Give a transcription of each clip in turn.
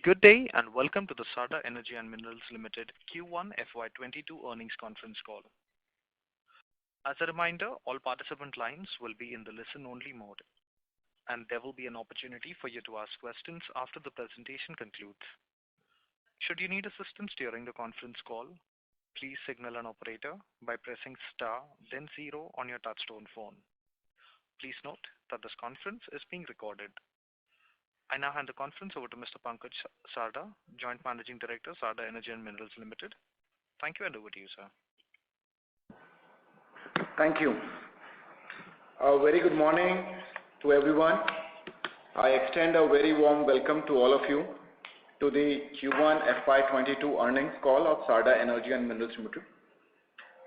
Good day, and welcome to the Sarda Energy and Minerals Limited Q1 FY22 earnings conference call. As a reminder, all participant lines will be in the listen-only mode, and there will be an opportunity for you to ask questions after the presentation concludes. Should you need assistance during the conference call, please signal an operator by pressing star, then 0 on your touchtone phone. Please note that this conference is being recorded. I now hand the conference over to Mr. Pankaj Sarda, Joint Managing Director, Sarda Energy and Minerals Limited. Thank you, and over to you, sir. Thank you. A very good morning to everyone. I extend a very warm welcome to all of you to the Q1 FY22 earnings call of Sarda Energy and Minerals Limited.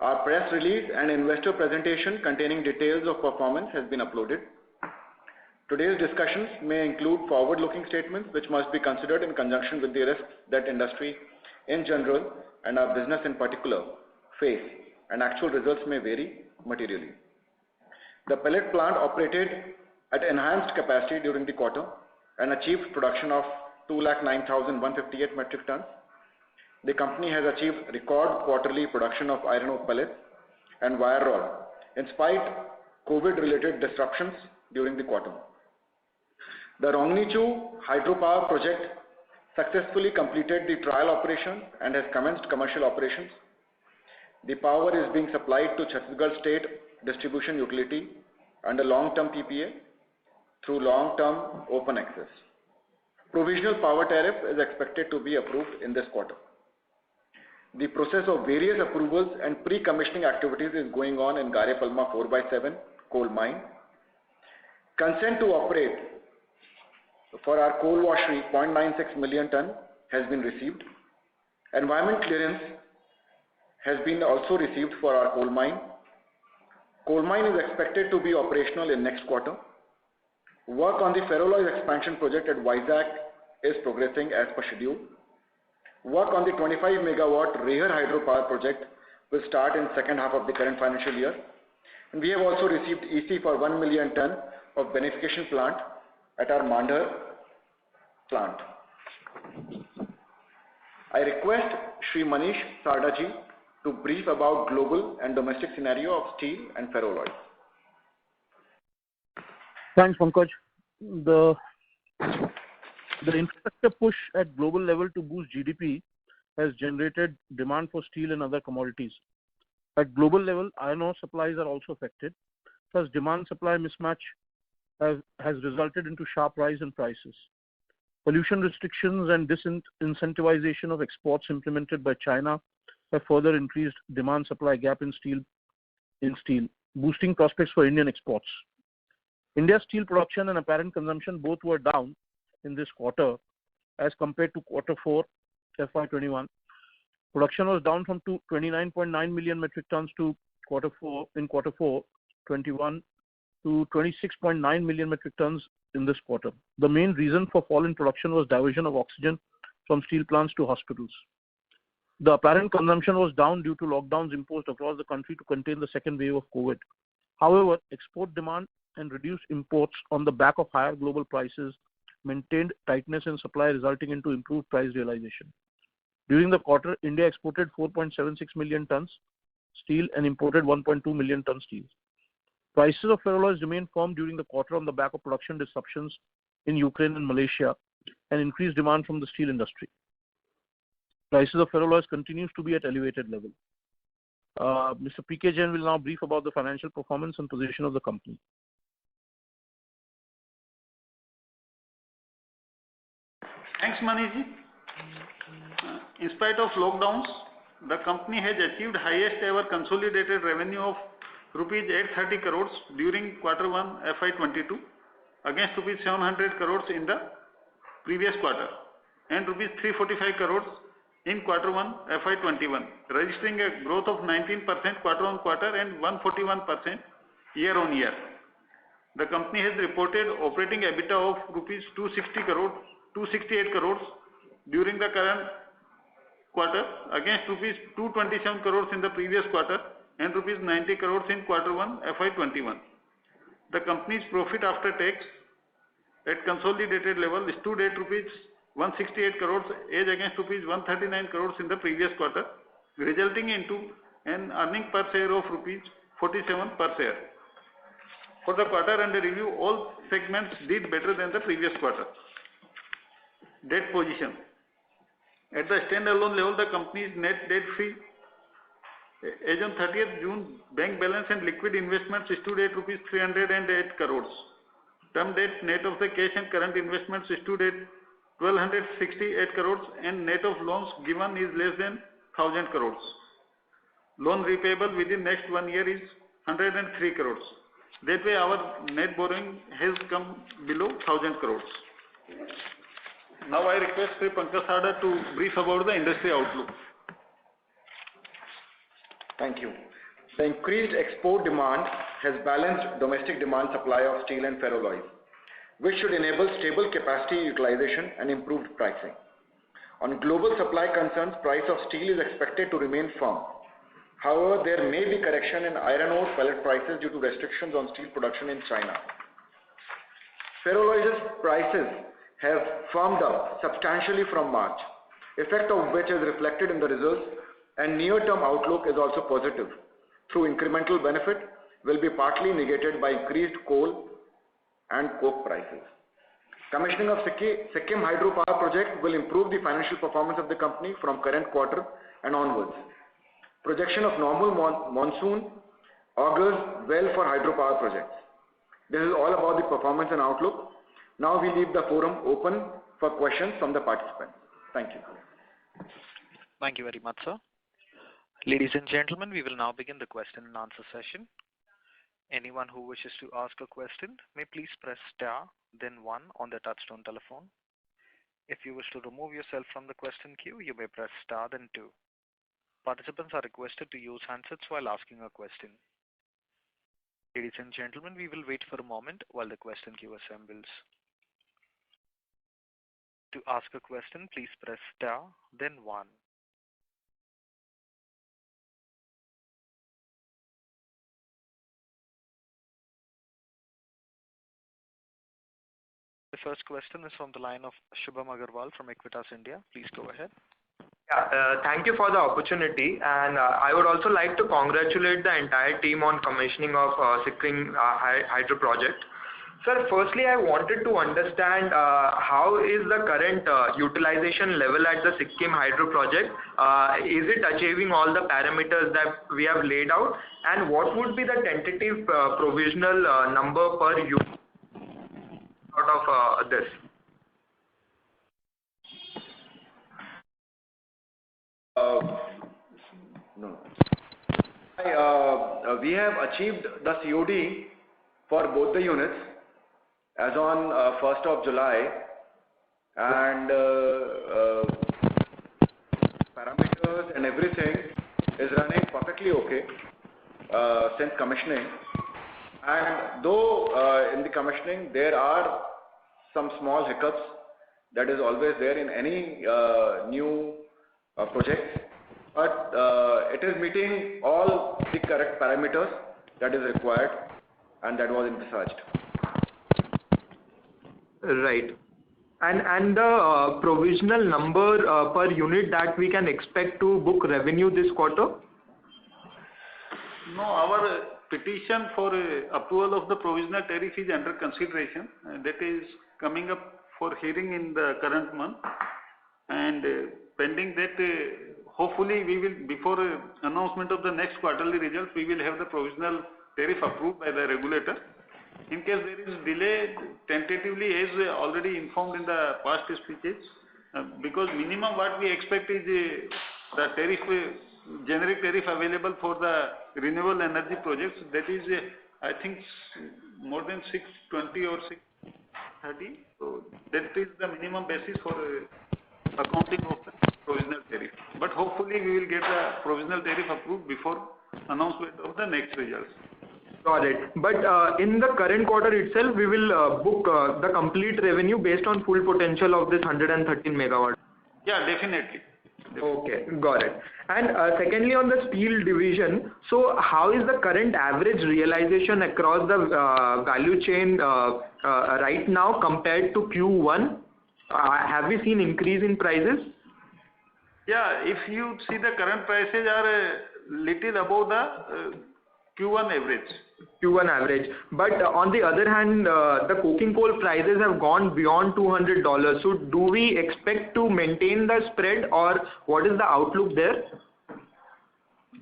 Our press release and investor presentation containing details of performance has been uploaded. Today's discussions may include forward-looking statements which must be considered in conjunction with the risks that industry in general and our business in particular face, and actual results may vary materially. The pellet plant operated at enhanced capacity during the quarter and achieved production of 209,158 metric tons. The company has achieved record quarterly production of iron ore pellets and wire rod in spite COVID-related disruptions during the quarter. The Rongni-Chu hydropower project successfully completed the trial operation and has commenced commercial operations. The power is being supplied to Chhattisgarh State Distribution Utility under long-term PPA through long-term open access. Provisional power tariff is expected to be approved in this quarter. The process of various approvals and pre-commissioning activities is going on in Gare Palma 4/7 coal mine. Consent to operate for our coal washery 0.96 million ton has been received. Environment clearance has been also received for our coal mine. Coal mine is expected to be operational in next quarter. Work on the ferroalloy expansion project at Vizag is progressing as per schedule. Work on the 25 megawatt Reher hydropower project will start in second half of the current financial year. And we have also received EC for 1 million ton of beneficiation plant at our Mandhar plant. I request Shri Manish Sarda ji to brief about global and domestic scenario of steel and ferroalloy. Thanks, Pankaj. The infrastructure push at global level to boost GDP has generated demand for steel and other commodities. At global level, iron ore supplies are also affected. Thus, demand-supply mismatch has resulted into sharp rise in prices. Pollution restrictions and disincentivization of exports implemented by China have further increased demand-supply gap in steel, boosting prospects for Indian exports. India's steel production and apparent consumption both were down in this quarter as compared to quarter 4 FY21. Production was down from 29.9 million metric tons to quarter 4 21 to 26.9 million metric tons in this quarter. The main reason for fall in production was diversion of oxygen from steel plants to hospitals. The apparent consumption was down due to lockdowns imposed across the country to contain the second wave of COVID. However, export demand and reduced imports on the back of higher global prices maintained tightness in supply, resulting into improved price realization. During the quarter, India exported 4.76 million tons steel and imported 1.2 million tons steel. Prices of ferroalloys remained firm during the quarter on the back of production disruptions in Ukraine and Malaysia and increased demand from the steel industry. Prices of ferroalloys continues to be at elevated level. Mr. P.K. Jain will now brief about the financial performance and position of the company. Thanks, Maniji. In spite of lockdowns, the company has achieved highest ever consolidated revenue of rupees 830 crores during quarter 1 FY22 against rupees 700 crores in the previous quarter and rupees 345 crores in quarter 1 FY21, registering a growth of 19% quarter on quarter and 141% year on year. The company has reported operating EBITDA of rupees 268 crores during the current quarter against rupees 227 crores in the previous quarter and rupees 90 crores in quarter 1 FY21. The company's profit after tax at consolidated level stood at rupees 168 crores as against rupees 139 crores in the previous quarter, resulting into an earning per share of rupees 47 per share. For the quarter under review, all segments did better than the previous quarter. Debt position. At the standalone level, the company is net debt free. As on 30th June, bank balance and liquid investments stood at rupees 308 crores. Term debt net of the cash and current investments stood at 1268 crores and net of loans given is less than 1000 crores. Loan repayable within next 1 year is 103 crores. That way our net borrowing has come below 1000 crores. Now I request Sri Pankaj Sada to brief about the industry outlook. Thank you. The increased export demand has balanced domestic demand supply of steel and ferroalloys, which should enable stable capacity utilization and improved pricing. On global supply concerns, price of steel is expected to remain firm. However, there may be correction in iron ore pellet prices due to restrictions on steel production in China. Ferroalloys prices have firmed up substantially from March, effect of which is reflected in the results, and near-term outlook is also positive, through incremental benefit will be partly negated by increased coal and coke prices. Commissioning of Sikkim Hydropower project will improve the financial performance of the company from current quarter and onwards. Projection of normal monsoon augurs well for hydropower projects. This is all about the performance and outlook. Now we leave the forum open for questions from the participants. Thank you. Thank you very much, sir. Ladies and gentlemen, we will now begin the question and answer session. Anyone who wishes to ask a question may please press star, then 1 on their touchtone telephone. If you wish to remove yourself from the question queue, you may press star, then 2. Participants are requested to use handsets while asking a question. Ladies and gentlemen, we will wait for a moment while the question queue assembles. To ask a question, please press star, then 1. The first question is from the line of Shubham Agarwal from Equitas India. Please go ahead. Yeah, thank you for the opportunity, and I would also like to congratulate the entire team on commissioning of Sikkim Hydro project. Sir, firstly, I wanted to understand how is the current utilization level at the Sikkim Hydro project? Is it achieving all the parameters that we have laid out? And what would be the tentative provisional number per unit out of this? No. We have achieved the COD for both the units as on 1st of July, and parameters and everything is running perfectly okay since commissioning. And though in the commissioning there are some small hiccups, that is always there in any new projects, but it is meeting all the correct parameters that is required and that was envisaged. Right. And the provisional number per unit that we can expect to book revenue this quarter? No, our petition for approval of the provisional tariff is under consideration. That is coming up for hearing in the current month, and pending that, hopefully we will, before announcement of the next quarterly results, we will have the provisional tariff approved by the regulator. In case there is delay, tentatively, as already informed in the past speeches, because minimum what we expect is the tariff, generic tariff available for the renewable energy projects, that is, I think, more than 620 or 630. So that is the minimum basis for accounting of the provisional tariff. But hopefully we will get the provisional tariff approved before announcement of the next results. Got it. But in the current quarter itself, we will book the complete revenue based on full potential of this 113 megawatt. Yeah, definitely. Okay, got it. And secondly, on the steel division, so how is the current average realization across the value chain right now compared to Q1? Have we seen increase in prices? Yeah, if you see the current prices are little above the Q1 average. Q1 average. But on the other hand, the coking coal prices have gone beyond $200. So do we expect to maintain the spread, or what is the outlook there?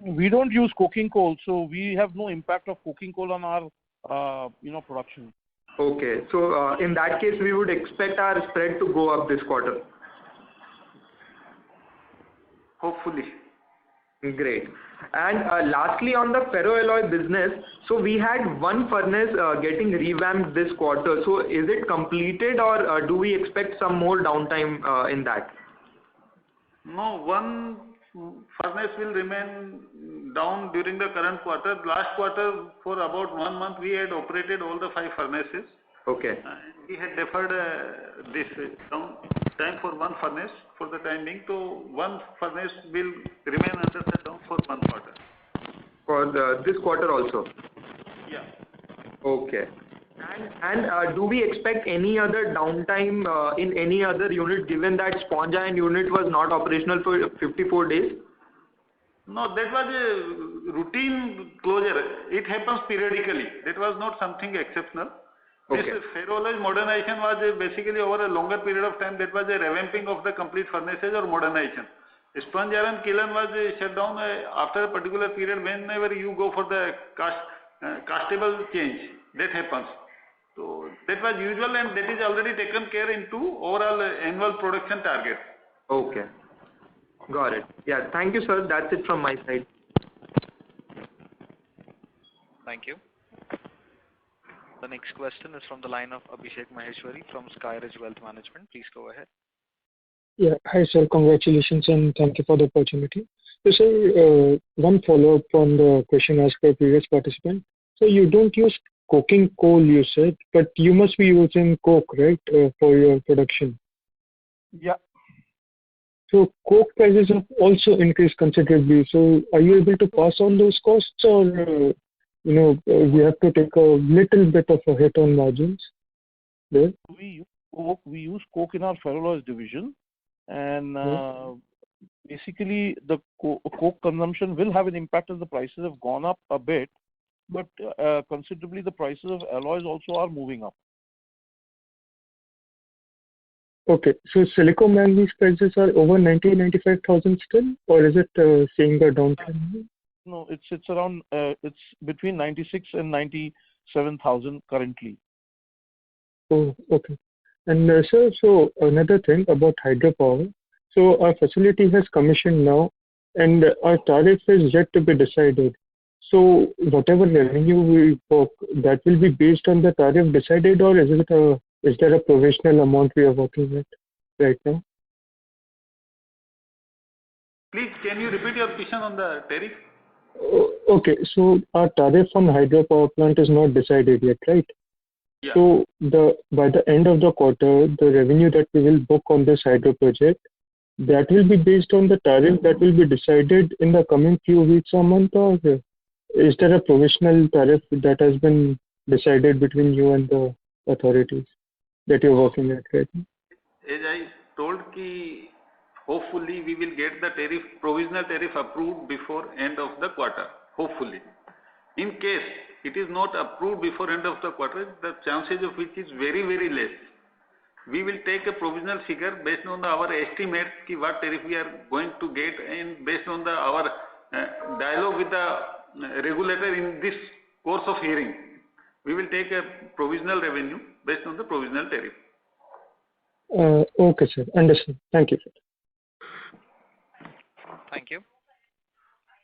We don't use coking coal, so we have no impact of coking coal on our production. Okay, so in that case, we would expect our spread to go up this quarter. Hopefully. Great. And lastly, on the ferroalloy business, so we had one furnace getting revamped this quarter. So is it completed, or do we expect some more downtime in that? No, one furnace will remain down during the current quarter. Last quarter, for about 1 month, we had operated all the 5 furnaces. Okay. We had deferred this time for one furnace for the time being. So one furnace will remain under shutdown for 1 quarter. For this quarter also? Yeah. Okay. And do we expect any other downtime in any other unit, given that sponge iron unit was not operational for 54 days? No, that was a routine closure. It happens periodically. That was not something exceptional. Okay. This ferroalloy modernization was basically over a longer period of time. That was a revamping of the complete furnaces or modernization. Sponge iron kiln was shut down after a particular period. Whenever you go for the castable change, that happens. So that was usual, and that is already taken care into overall annual production target. Okay. Got it. Yeah, thank you, sir. That's it from my side. Thank you. The next question is from the line of Abhishek Maheshwari from Skyridge Wealth Management. Please go ahead. Yeah. Hi, sir. Congratulations and thank you for the opportunity. So, sir, one follow-up on the question asked by previous participant. So, you don't use coking coal, you said, but you must be using coke, right, for your production? Yeah. So, coke prices have also increased considerably. So, are you able to pass on those costs, or we have to take a little bit of a hit on margins there? We use coke in our ferroalloys division, and basically the coke consumption will have an impact as the prices have gone up a bit, but considerably the prices of alloys also are moving up. Okay, so silicon manganese prices are over 95,000 still, or is it seeing a downtrend? No, it's around it's between 96 and 97,000 currently. Oh, okay. And sir, so another thing about hydropower. So our facility has commissioned now, and our tariff is yet to be decided. So whatever revenue we book, that will be based on the tariff decided, or is there a provisional amount we are working with right now? Please, can you repeat your question on the tariff? Okay, so our tariff on hydropower plant is not decided yet, right? Yeah. So by the end of the quarter, the revenue that we will book on this hydro project, that will be based on the tariff that will be decided in the coming few weeks or month, or is there a provisional tariff that has been decided between you and the authorities that you're working at right now? As I told, hopefully we will get the provisional tariff approved before end of the quarter. Hopefully. In case it is not approved before end of the quarter, the chances of which is very, very less. We will take a provisional figure based on our estimate what tariff we are going to get, and based on our dialogue with the regulator in this course of hearing. We will take a provisional revenue based on the provisional tariff. Okay, sir. Understood. Thank you, sir. Thank you.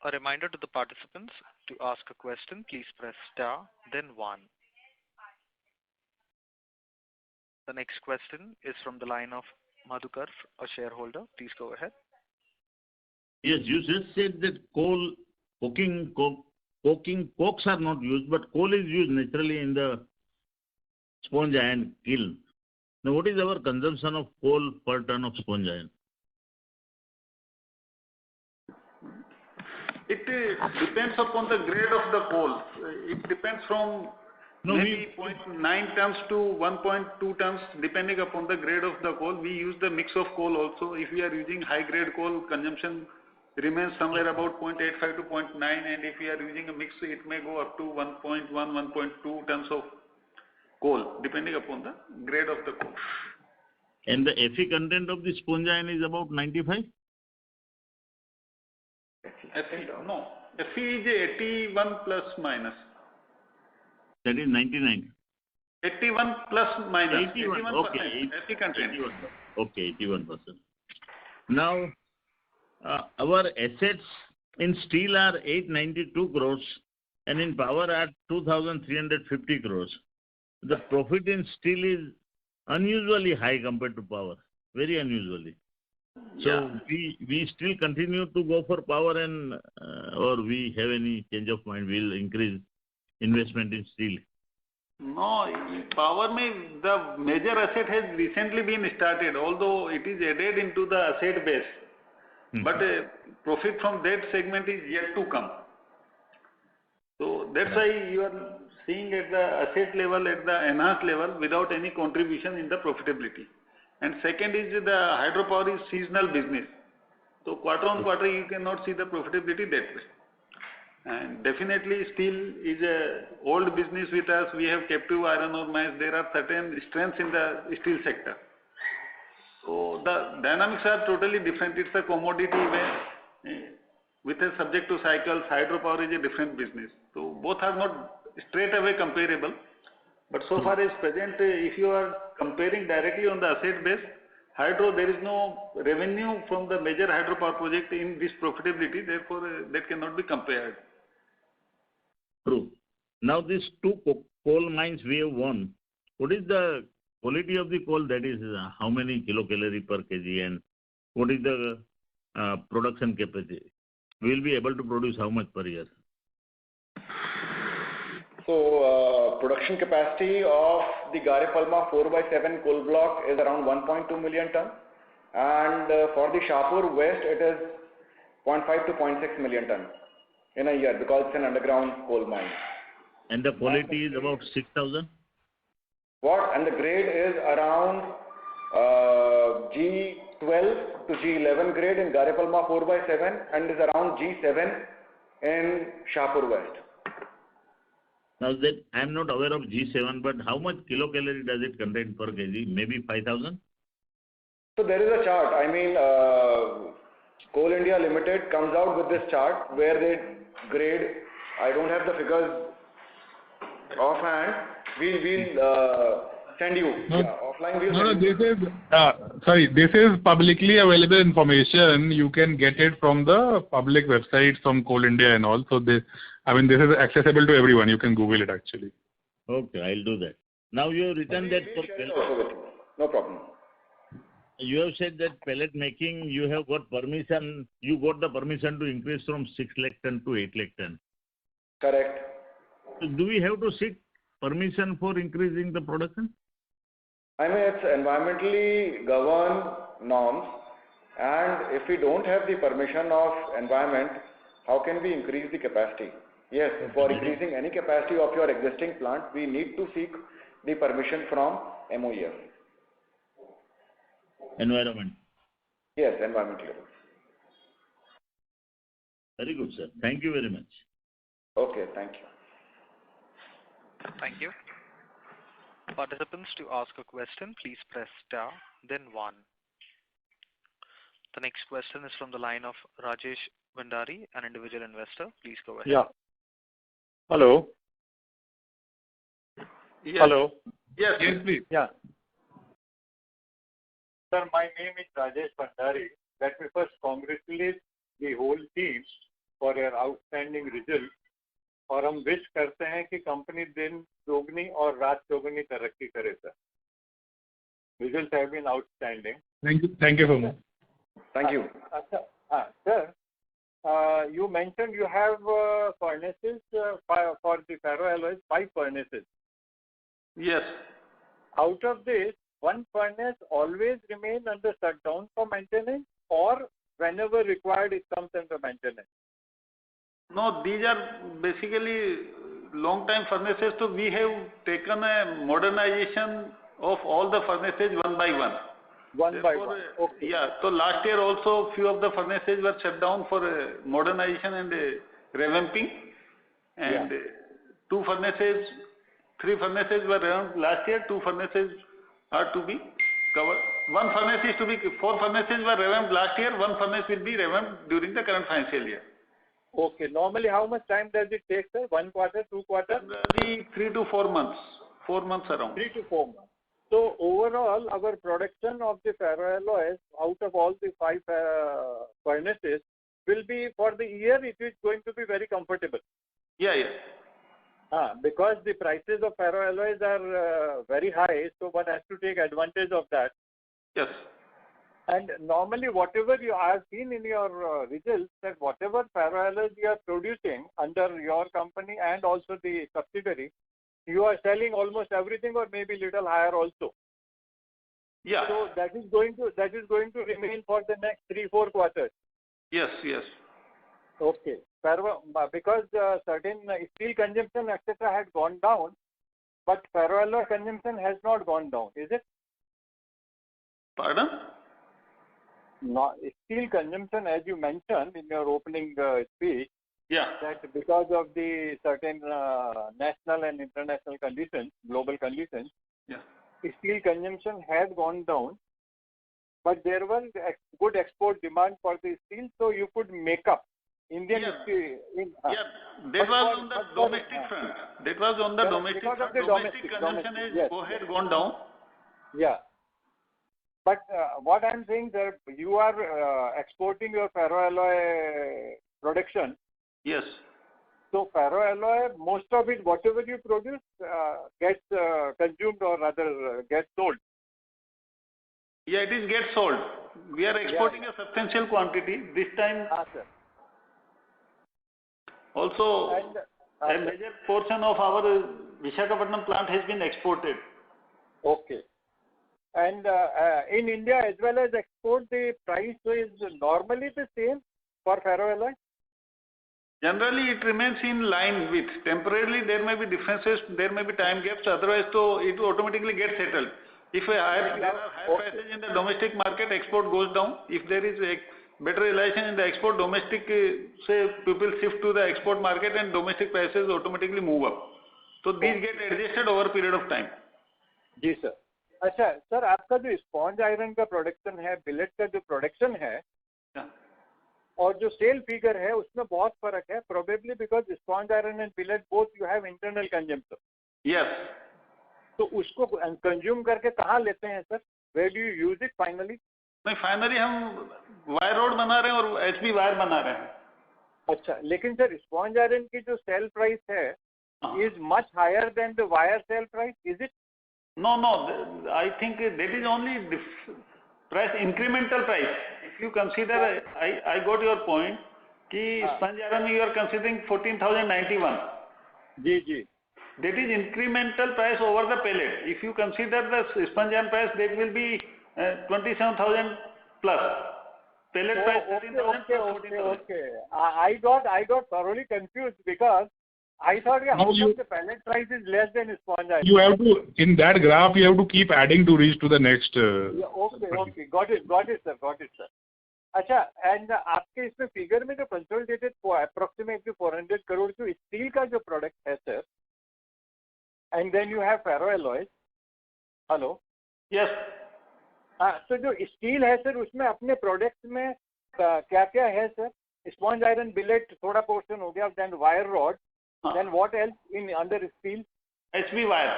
A reminder to the participants, to ask a question, please press star, then 1. The next question is from the line of Madhukar, a shareholder. Please go ahead. Yes, you just said that coking cokes are not used, but coal is used naturally in the sponge iron kiln. Now, what is our consumption of coal per ton of sponge iron? It depends upon the grade of the coal. It depends from No, maybe 0.9 tons to 1.2 tons, depending upon the grade of the coal. We use the mix of coal also. If we are using high grade coal, consumption remains somewhere about 0.85 to 0.9, and if we are using a mix, it may go up to 1.1, 1.2 tons of coal, depending upon the grade of the coal. And the Fe content of the sponge iron is about 95? Fe, no. Fe is 81 plus minus. That is 99. 81 plus minus. 81, 81%. okay. Fe content. 81, okay, 81%. Now, our assets in steel are 892 crores and in power are 2,350 crores. The profit in steel is unusually high compared to power, very unusually. So we still continue to go for power, and or we have any change of mind, we'll increase investment in steel. No, power the major asset has recently been started, although it is added into the asset base. But profit from that segment is yet to come. So that's why you are seeing at the asset level, at the enhanced level, without any contribution in the profitability. And second is the hydropower is seasonal business. So quarter on quarter you cannot see the profitability that way. And definitely steel is a old business with us. We have captive iron ore mines. There are certain strengths in the steel sector. So the dynamics are totally different. It's a commodity where with a subject to cycles, hydropower is a different business. So both are not straight away comparable. But so far as present, if you are comparing directly on the asset base, hydro, there is no revenue from the major hydropower project in this profitability. Therefore, that cannot be compared. True. Now these two coal mines we have won, what is the quality of the coal? That is, how many kilocalorie per kg, and what is the production capacity? We will be able to produce how much per year? So, production capacity of the Gare Palma 4/7 coal block is around 1.2 million ton, and for the Shahpur West it is 0.5 to 0.6 million ton in a year, because it's an underground coal mine. And the quality is about 6,000? What? And the grade is around G12 to G11 grade in Gare Palma 4/7 and is around G7 in Shahpur West. Now that I am not aware of G7, but how much kilocalorie does it contain per kg? Maybe 5,000? So there is a chart. I mean, Coal India Limited comes out with this chart where they grade. I don't have the figures offhand. We'll send you. No, yeah, offline we'll no, send you. this is publicly available information. You can get it from the public website from Coal India and all. So this is accessible to everyone. You can Google it actually. Okay, I'll do that. Now you have written that for pellet. No problem. You have said that pellet making, you have got permission. You got the permission to increase from 6 lakh ton to 8 lakh ton. Correct. So do we have to seek permission for increasing the production? I mean, it's environmentally governed norms, and if we don't have the permission of environment, how can we increase the capacity? Yes, for increasing any capacity of your existing plant, we need to seek the permission from MOEF. Environment. Yes, environmental level. Very good, sir. Thank you very much. Okay, thank you. Thank you. Participants, to ask a question, please press star, then 1. The next question is from the line of Rajesh Bhandari, an individual investor. Please go ahead. Yeah. Hello. Yes. Hello. Yes, please. Yeah. Sir, my name is Rajesh Bhandari. Let me first congratulate the whole team for your outstanding result. और हम wish करते हैं कि company दिन दोगुनी और रात चौगुनी तरक्की करे sir. Results have been outstanding. Thank you so much. Thank you. Sir, you mentioned you have furnaces for the ferroalloys, 5 furnaces. Yes. Out of this, one furnace always remain under shutdown for maintenance, or whenever required it comes under maintenance? No, these are basically long time furnaces, so we have taken a modernization of all the furnaces one by one. One by one. Okay. Yeah, so last year also few of the furnaces were shut down for modernization and revamping, and three furnaces were revamped last year, 2 furnaces are to be covered. Four furnaces were revamped last year, 1 furnace will be revamped during the current financial year. Okay. Normally, how much time does it take, sir? 1 quarter, 2 quarters? Generally 3 to 4 months. 4 months around. 3 to 4 months. So overall, our production of the ferroalloys out of all the 5 furnaces will be, for the year, it is going to be very comfortable. Yeah. Because the prices of ferroalloys are very high, so one has to take advantage of that. Yes. And normally, whatever you have seen in your results, that whatever ferroalloys you are producing under your company and also the subsidiary, you are selling almost everything or maybe little higher also. Yeah. So that is going to remain for the next 3-4 quarters. Yes. Okay. Because certain steel consumption etc. had gone down, but ferroalloy consumption has not gone down, is it? Pardon? No, steel consumption, as you mentioned in your opening speech, that because of the certain national and international conditions, global conditions, steel consumption had gone down, but there was good export demand for the steel, so you could make up Indian steel. That was on the domestic front. That was on the domestic front. Domestic consumption has gone down. Yeah. But what I'm saying that you are exporting your ferroalloy production. Yes. So ferroalloy, most of it, whatever you produce, gets consumed or rather gets sold. Yeah, it gets sold. We are exporting a substantial quantity this time. Sir. Also, a major portion of our Visakhapatnam plant has been exported. Okay. And in India as well as export, the price is normally the same for ferroalloy? Generally, it remains in line with. Temporarily, there may be differences, there may be time gaps, otherwise, so it automatically gets settled. If there are higher prices in the domestic market, export goes down. If there is a better realization in the export, domestic, say, people shift to the export market and domestic prices automatically move up. So these get adjusted over a period of time. जी sir. अच्छा sir, आपका जो sponge iron का production है, billet का जो production है और जो सेल फिगर है उसमें बहुत फर्क है, probably because sponge iron and billet both you have internal consumption. Yes. तो उसको कंज्यूम करके कहाँ लेते हैं sir? Where do you use it finally? नहीं, फाइनली हम वायर रोड बना रहे हैं और एचबी वायर बना रहे हैं. अच्छा, लेकिन सर स्पॉन्ज आयरन की जो सेल प्राइस है is much higher than the wire sale price, is it? No, I think that is only price, incremental price. If you consider, I got your point, कि sponge iron you are considering 14,091. जी. That is incremental price over the pellet. If you consider the sponge iron price, that will be 27,000 plus. Pellet price 13,000 plus 14,000. Okay. I got thoroughly confused because I thought how come the pellet price is less than sponge iron. You have to, in that graph, you have to keep adding to reach to the next. Okay. Got it, sir. अच्छा, and आपके इसमें figure में जो consolidated approximately 400 crore की steel का जो product है sir, and then you have ferroalloys. Hello. Yes. तो जो स्टील है सर उसमें अपने प्रोडक्ट में क्या क्या है सर? स्पॉन्ज आयरन, बिलेट थोड़ा पोर्शन हो गया, then wire rod, then what else in under steel? HB wire.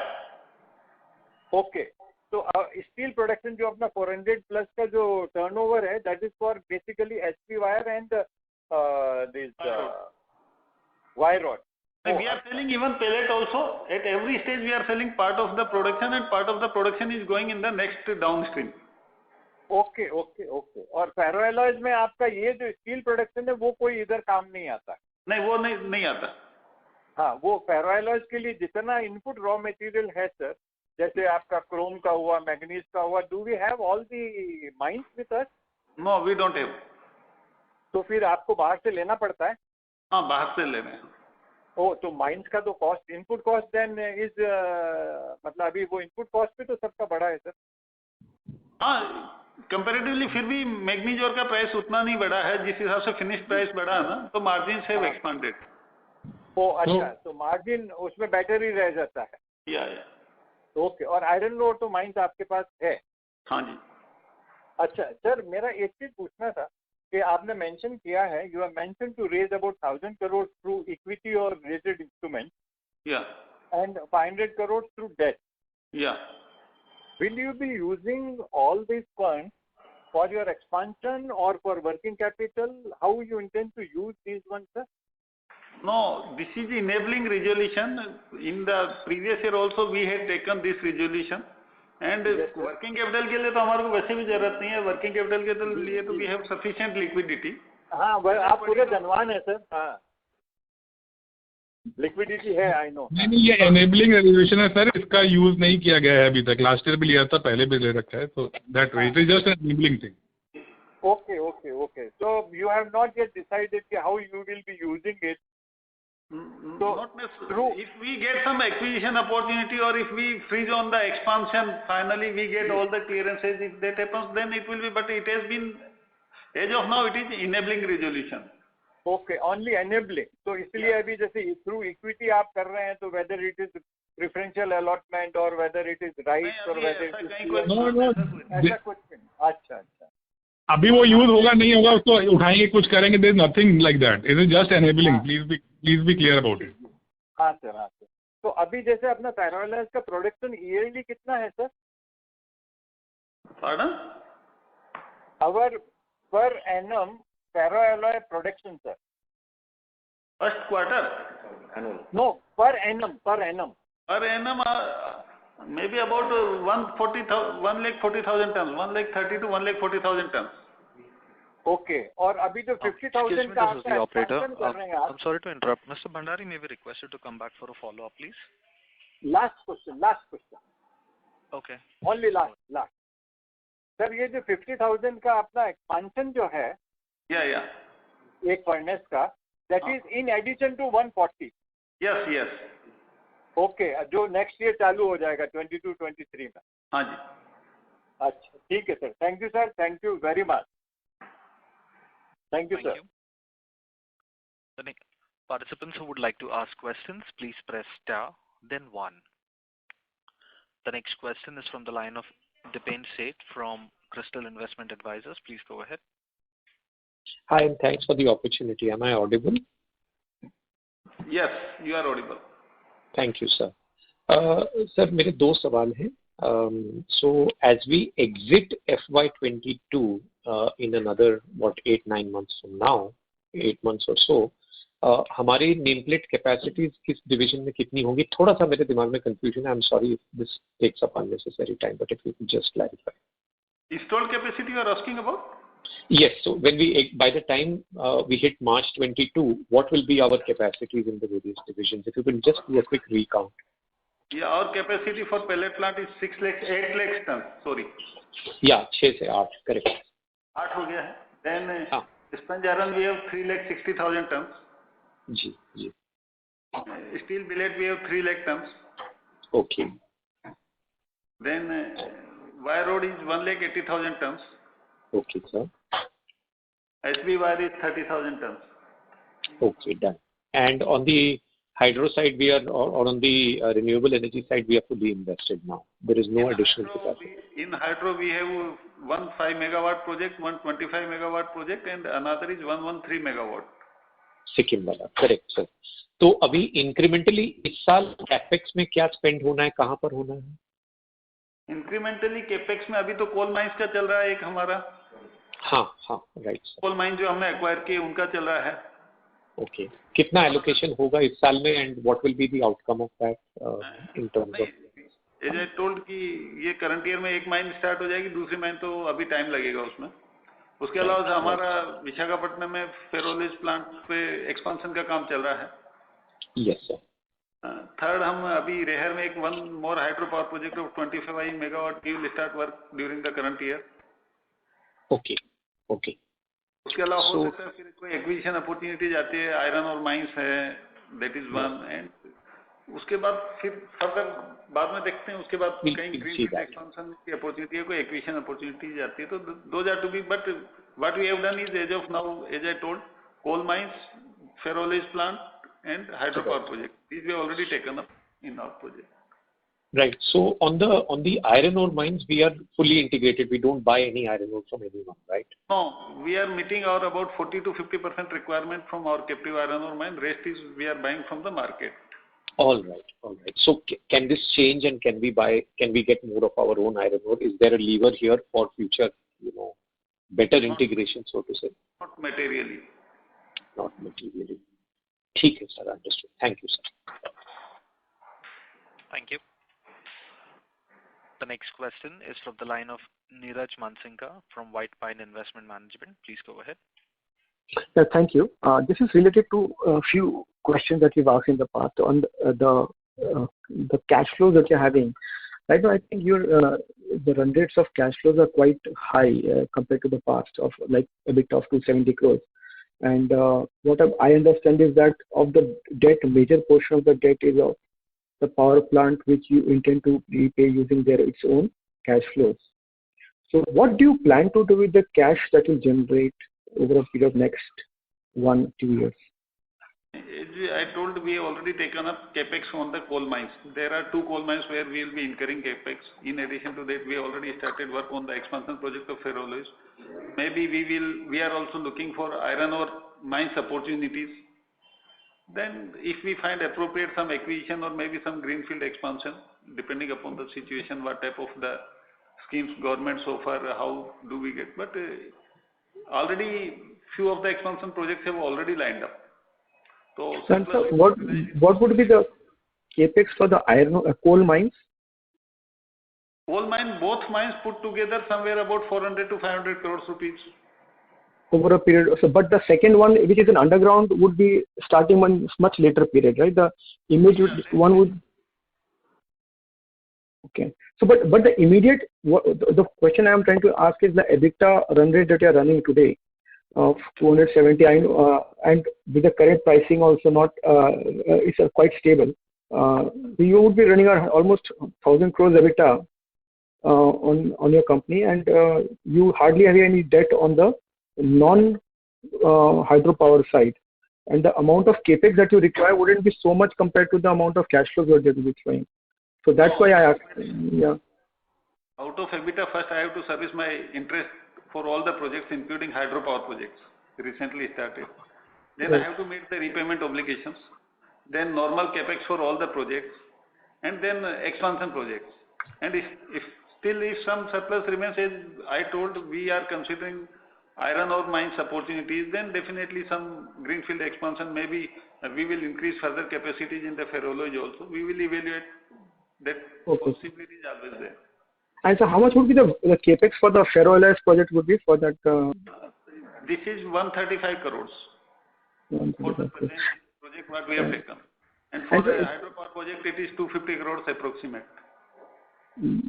Okay. तो स्टील प्रोडक्शन जो अपना 400 प्लस का जो टर्नओवर है, that is for basically HP wire and this wire rod. We are selling even pellet also. At every stage we are selling part of the production and part of the production is going in the next downstream. Okay. और फेरोएलॉयज में आपका ये जो steel production है वो कोई इधर काम नहीं आता? नहीं, वो नहीं आता. हाँ, वो फेरोएलॉयज के लिए जितना इनपुट रॉ मटेरियल है सर, जैसे आपका क्रोम का हुआ, मैग्नीज का हुआ, do we have all the mines with us? No, we don't have. तो फिर आपको बाहर से लेना पड़ता है? हाँ, बाहर से ले रहे हैं. तो माइंस का तो cost, input cost then is मतलब अभी वो इनपुट कॉस्ट भी तो सबका बढ़ा है सर। हाँ, कंपैरेटिवली फिर भी मैग्नीज और का प्राइस उतना नहीं बढ़ा है जिस हिसाब से फिनिश प्राइस बढ़ा है ना, तो मार्जिन हैव एक्सपांडेड। अच्छा, तो मार्जिन उसमें बेटर ही रह जाता है। या ओके, और आयरन ओर तो माइंस आपके पास है? हाँ जी। अच्छा सर, मेरा एक चीज पूछना था कि आपने मेंशन किया है, you have mention to raise about 1000 crore through equity और रिलेटेड इंस्ट्रूमेंट या एंड 500 करोड़ थ्रू डेट। या Will you be using all these funds for your expansion or for working capital? How you intend to use these ones, sir? No, this is enabling resolution. In the previous year also we had taken this resolution. And working capital के लिए तो हमारे को वैसे भी जरूरत नहीं है, working capital के लिए तो we have sufficient liquidity. हाँ, आप पूरे धनवान है सर। हाँ, लिक्विडिटी है, आई नो। नहीं, ये एनेबलिंग रेजोल्यूशन है सर, इसका यूज नहीं किया गया है अभी तक। लास्ट ईयर भी लिया था, पहले भी ले रखा है, तो that way it is just enabling thing. Okay. So you have not yet decided how you will be using it. So not necessarily. If we get some acquisition opportunity or if we freeze on the expansion, finally we get all the clearances. If that happens, then it will be. But it has been, as of now, it is enabling resolution. Okay, only enabling. तो इसलिए अभी जैसे through equity आप कर रहे हैं, तो whether it is preferential allotment or whether it is rights or whether it is ऐसा कुछ नहीं। अच्छा। अभी वो यूज होगा नहीं होगा उसको उठाएंगे, कुछ करेंगे, there is nothing like that, it is just enabling. Please be clear about it. हाँ सर। तो अभी जैसे अपना फेरोलॉइज का प्रोडक्शन ईयरली कितना है sir? Pardon? Our per annum ferroalloy production, sir. First quarter? No, per annum. Per annum, maybe about 1,40,000 tons, 1,30,000 to 1,40,000 tons. Okay, और अभी जो 50,000 का Excuse me, this is the operator. कर रहे हैं आप। I'm sorry to interrupt. Mr. Bhandari, may we request you to come back for a follow-up, please? Last question. Okay. Only last. Sir, ये जो 50,000 का अपना एक्सपांशन जो है, एक फर्नेस का, that is in addition to 140. Yes. Okay, जो next year चालू हो जाएगा 22-23 में। हाँ जी। अच्छा, ठीक है sir. Thank you sir, thank you very much. Thank you sir. The next participants who would like to ask questions, please press star, then 1. The next question is from the line of Dipen Seth from Crystal Investment Advisors. Please go ahead. Hi, and thanks for the opportunity. Am I audible? Yes, you are audible. Thank you, sir. Sir, मेरे दो सवाल हैं. So, as we exit FY22 in another 8-9 months from now, 8 months or so, हमारी name plate capacities किस division में कितनी होंगी? थोड़ा सा मेरे दिमाग में कंफ्यूजन है. I am sorry if this takes up unnecessary time, but if you could just clarify. Installed capacity you are asking about? Yes. So when by the time we hit March 22, what will be our capacities in the various divisions? If you can just do a quick recount. Yeah, our capacity for pellet plant is 8 lakh tons. Sorry. Yeah, 6 से 8, correct. 8 हो गया है. Then sponge iron we have 3,60,000 tons. Ji. Steel billet we have 3 lakh tons. Okay. Then wire rod is 1,80,000 tons. Okay, sir. SB wire is 30,000 tons. Okay, done. And on the hydro side, we are, or on the renewable energy side, we are fully invested now. There is no additional capacity. In hydro, we have one 5 megawatt project, one 25 megawatt project, and another is 113 megawatt. Sikkim वाला, correct sir. तो अभी incrementally इस साल capex में क्या spend होना है, कहाँ पर होना है? इंक्रीमेंटली कैपेक्स में अभी तो कोल माइंस का चल रहा है एक हमारा. हाँ, राइट सर. कोल माइन जो हमने एक्वायर किए उनका चल रहा है. ओके. कितना एलोकेशन होगा इस साल में, and what will be the outcome of that in terms of? As I told कि ये करंट ईयर में एक माइन स्टार्ट हो जाएगी, दूसरी माइन तो अभी टाइम लगेगा उसमें. उसके अलावा हमारा विशाखापट्टनम में फेरोलिस प्लांट पे एक्सपांशन का काम चल रहा है. Yes sir. थर्ड, हम अभी रेहर में एक 1 more hydro power project of 25 megawatt will start work during the current year. Okay. उसके अलावा हो सकता है फिर कोई एक्विजिशन अपॉर्चुनिटीज आती है, आयरन और माइंस है, that is one. And उसके बाद फिर फर्दर बाद में देखते हैं, उसके बाद कहीं ग्रीनफील्ड एक्सपेंशन की अपॉर्चुनिटी है, कोई एक्विजिशन अपॉर्चुनिटी आती है, तो those are to be. But what we have done is, as of now, as I told, coal mines, ferroalloys plant, and hydropower project. These we have already taken up in our project. Right. So on the iron ore mines, we are fully integrated. We don't buy any iron ore from anyone, right? No, we are meeting our about 40 to 50% requirement from our captive iron ore mine. Rest is we are buying from the market. All right. So can this change, and can we get more of our own iron ore? Is there a lever here for future, better integration, so to say? Not materially. Not materially. ठीक है, sir. Understood. Thank you, sir. Thank you. The next question is from the line of Neeraj Mansinka from White Pine Investment Management. Please go ahead. Thank you. This is related to a few questions that you've asked in the past on the cash flows that you're having. Right now, I think the run rates of cash flows are quite high compared to the past, of like a bit of 270 crores. And what I understand is that of the debt, a major portion of the debt is of the power plant, which you intend to repay using its own cash flows. So what do you plan to do with the cash that will generate over a period of next 1-2 years? I told we have already taken up capex on the coal mines. There are 2 coal mines where we will be incurring capex. In addition to that, we already started work on the expansion project of ferroalloys. Maybe we are also looking for iron ore mines opportunities. Then if we find appropriate some acquisition or maybe some greenfield expansion, depending upon the situation, what type of the schemes government so far, how do we get. But already few of the expansion projects have already lined up. So what would be the capex for the coal mines? Coal mine, both mines put together somewhere about 400 to 500 crores rupees. Over a period. So, but the second one, which is an underground, would be starting one much later period, right? The immediate one would. Okay. So, but the immediate, the question I am trying to ask is the EBITDA run rate that you are running today of 270, and with the current pricing also not, it's quite stable. You would be running almost 1,000 crores EBITDA on your company, and you hardly have any debt on the non-hydropower side. And the amount of capex that you require wouldn't be so much compared to the amount of cash flows you are generating. So that's why I asked. Yeah. Out of EBITDA, first I have to service my interest for all the projects, including hydropower projects recently started. Then I have to meet the repayment obligations. Then normal capex for all the projects, and then expansion projects. And if some surplus remains, as I told, we are considering iron ore mines opportunities, then definitely some greenfield expansion, maybe we will increase further capacities in the ferroalloys also. We will evaluate that. Possibility is always there. And so how much would be the capex for the ferroalloys project would be for that? This is 135 crores for the present project what we have taken. And for the hydropower project, it is 250 crores approximate.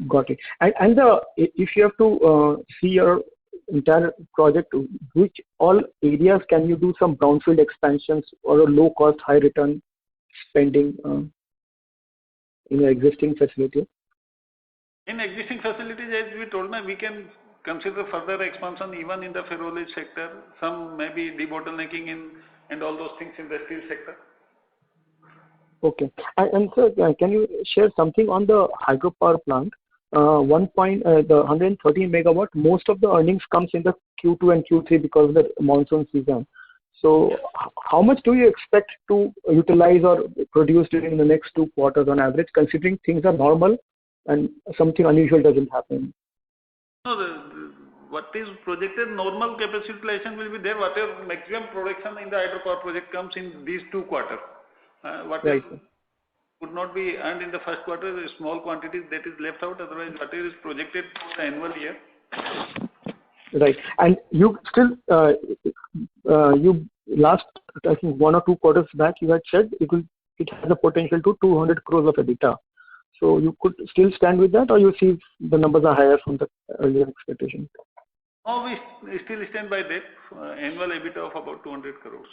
Got it. And if you have to see your entire project, which all areas can you do some brownfield expansions or a low cost, high return spending in your existing facility? In existing facilities, as we told, we can consider further expansion even in the ferroalloy sector, some maybe debottlenecking and all those things in the steel sector. Okay. And sir, can you share something on the hydropower plant? The 113 megawatt, most of the earnings comes in the Q2 and Q3 because of the monsoon season. So how much do you expect to utilize or produce during the next 2 quarters on average, considering things are normal and something unusual doesn't happen? No, what is projected normal capacity utilization will be there. Whatever maximum production in the hydropower project comes in these 2 quarters. Whatever would not be earned in the first quarter, small quantities that is left out. Otherwise, whatever is projected for the annual year. Right. And you still, you last, I think 1 or 2 quarters back, you had said it has a potential to 200 crores of EBITDA. So you could still stand with that, or you see the numbers are higher from the earlier expectation? Oh, we still stand by that. Annual EBITDA of about 200 crores.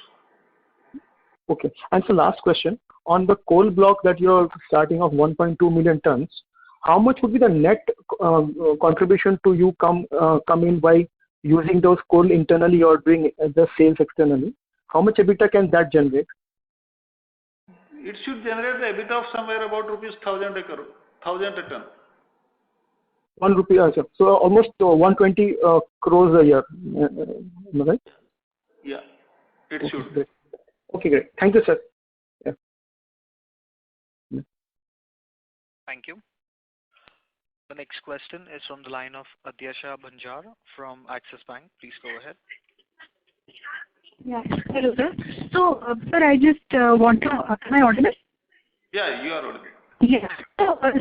Okay. And so last question, on the coal block that you're starting of 1.2 million tons, how much would be the net contribution to you come in by using those coal internally or doing the sales externally? How much EBITDA can that generate? It should generate the EBITDA of somewhere about rupees 1,000 a crore, 1,000 a ton. 1 rupee, so almost 120 crores a year, am I right? Yeah, it Okay, should. great. Okay, great. Thank you, sir. Yeah. Thank you. The next question is from the line of Adyasha Banjar from Axis Bank. Please go ahead. Yeah. Hello, sir. So, sir, I just want to... am I audible? Yeah, you are audible. Yeah. So, Sorry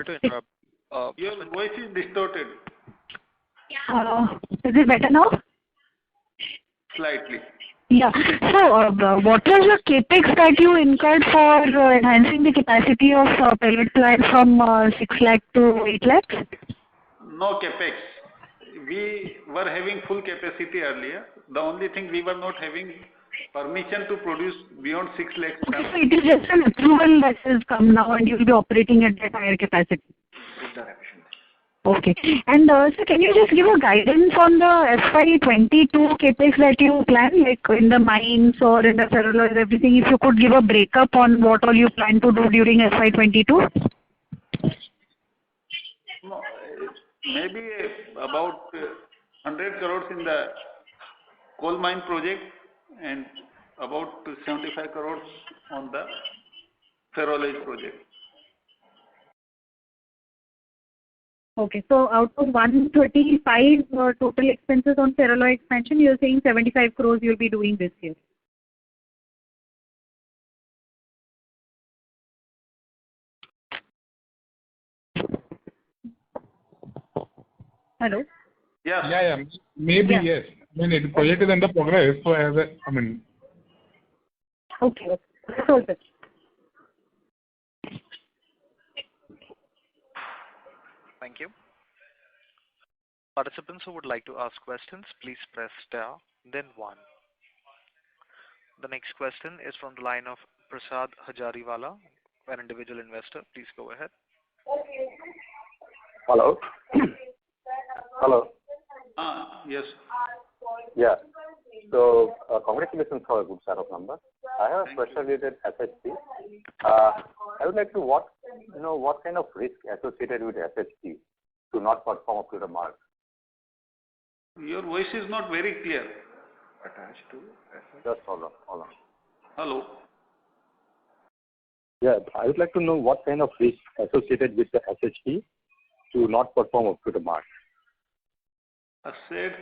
to interrupt. Your voice is distorted is it better now? slightly. Yeah. So, what was your capex that you incurred for enhancing the capacity of pellet plant from 6 lakh to 8 lakhs? No capex. We were having full capacity earlier. The only thing we were not having permission to produce beyond 6 lakh tons. Okay, so it is just an approval that has come now and you will be operating at that higher capacity. Okay. And sir, can you just give a guidance on the FY22 capex that you plan, like in the mines or in the ferroalloys, everything? If you could give a breakup on what all you plan to do during FY22? No, maybe about 100 crores in the coal mine project and about 75 crores on the ferroalloys project. Okay, so out of 135 total expenses on ferroalloy expansion, you are saying 75 crores you will be doing this year. Hello? Yes. Yeah. Maybe, Yeah. yes. I mean, the project is under progress, so Okay. That's all, sir. Thank you. Participants who would like to ask questions, please press star, then 1. The next question is from the line of Prasad Hajariwala, an individual investor. Please go ahead. Hello. Hello. Yes. Yeah. So, congratulations for a good set of numbers. I have a question related SHP. I would like to what kind of risk associated with SHP to not perform up to the mark? Your voice is not very clear. Attached to just hold on. Hello. Yeah, I would like to know what kind of risk associated with the SHP to not perform up to the mark. Assets.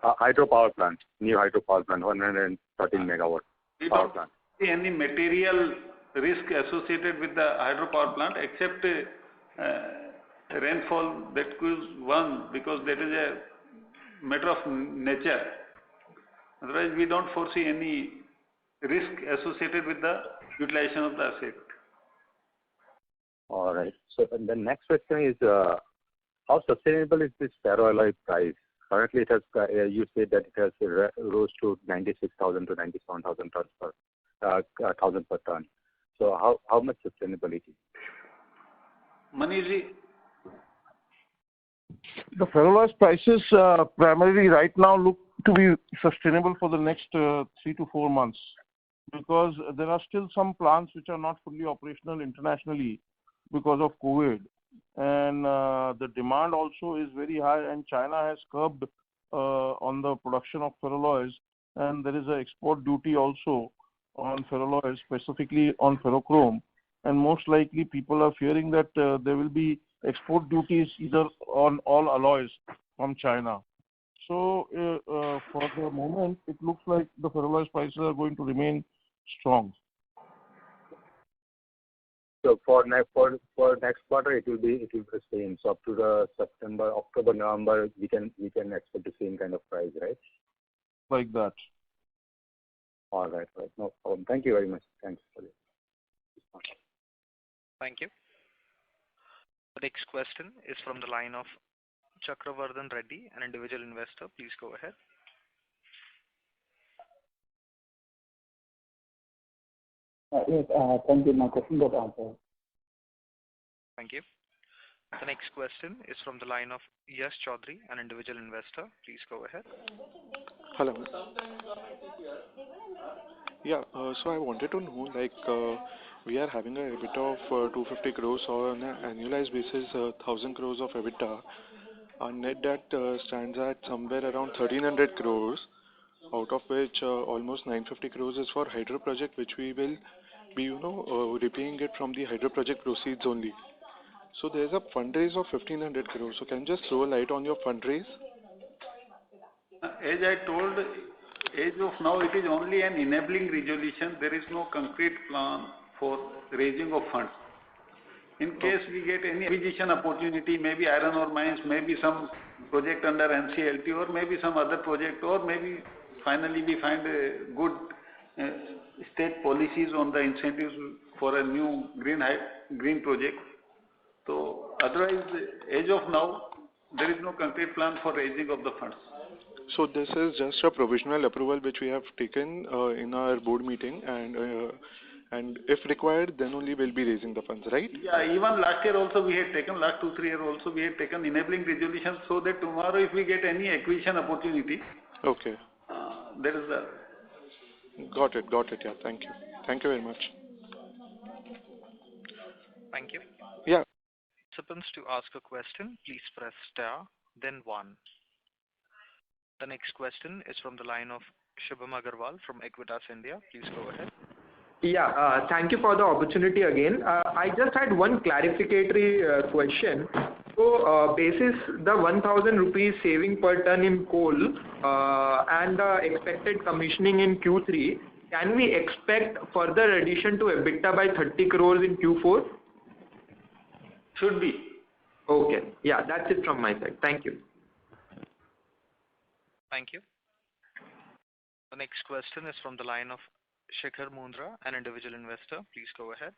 Hydropower plant, new hydropower plant, 113 megawatt We power don't plant. see any material risk associated with the hydropower plant except rainfall. That is one, because that is a matter of nature. Otherwise, we don't foresee any risk associated with the utilization of the asset. All right. So the next question is, how sustainable is this ferroalloy price? Currently, it has. You said that it has rose to 96,000 to 97,000 tons per ton. So how much sustainability? Maniji. The ferroalloy prices primarily right now look to be sustainable for the next 3 to 4 months, because there are still some plants which are not fully operational internationally because of COVID, and the demand also is very high, and China has curbed on the production of ferroalloys, and there is an export duty also on ferroalloys, specifically on ferrochrome, and most likely people are fearing that there will be export duties either on all alloys from China. So for the moment, it looks like the ferroalloy prices are going to remain strong. So for next quarter, it will be the same. So up to the September, October, November, we can expect the same kind of price, right? Like that. All right. No problem. Thank you very much. Thanks for this. Thank you. The next question is from the line of Chakravardhan Reddy, an individual investor. Please go ahead. Yes, thank you. My question got answered. Thank you. The next question is from the line of Yash Chaudhary, an individual investor. Please go ahead. Hello. Yeah, so I wanted to know, like, we are having a EBITDA of 250 crores or on an annualized basis, 1,000 crores of EBITDA. Our net debt stands at somewhere around 1,300 crores, out of which almost 950 crores is for hydro project, which we will be, repaying it from the hydro project proceeds only. So there's a fundraise of 1,500 crores. So can you just throw a light on your fundraise? As I told, as of now, it is only an enabling resolution. There is no concrete plan for raising of funds. In case we get any acquisition opportunity, maybe iron ore mines, maybe some project under NCLT, or maybe some other project, or maybe finally we find a good state policies on the incentives for a new green project. So otherwise, as of now, there is no concrete plan for raising of the funds. So this is just a provisional approval which we have taken in our board meeting, and if required, then only we'll be raising the funds, right? Yeah, even last year also we had taken, last 2-3 years also we had taken enabling resolutions, so that tomorrow if we get any acquisition opportunity, okay, there is a... Got it, yeah, thank you. Thank you very much. Thank you. Yeah. Participants, to ask a question, please press star, then 1. The next question is from the line of Shubham Agarwal from Equitas India. Please go ahead. Yeah, thank you for the opportunity again. I just had one clarificatory question. So, basis the 1,000 rupees saving per ton in coal and the expected commissioning in Q3, can we expect further addition to EBITDA by 30 crores in Q4? Should be. Okay. Yeah, that's it from my side. Thank you. Thank you. The next question is from the line of Shikhar Mundra, an individual investor. Please go ahead.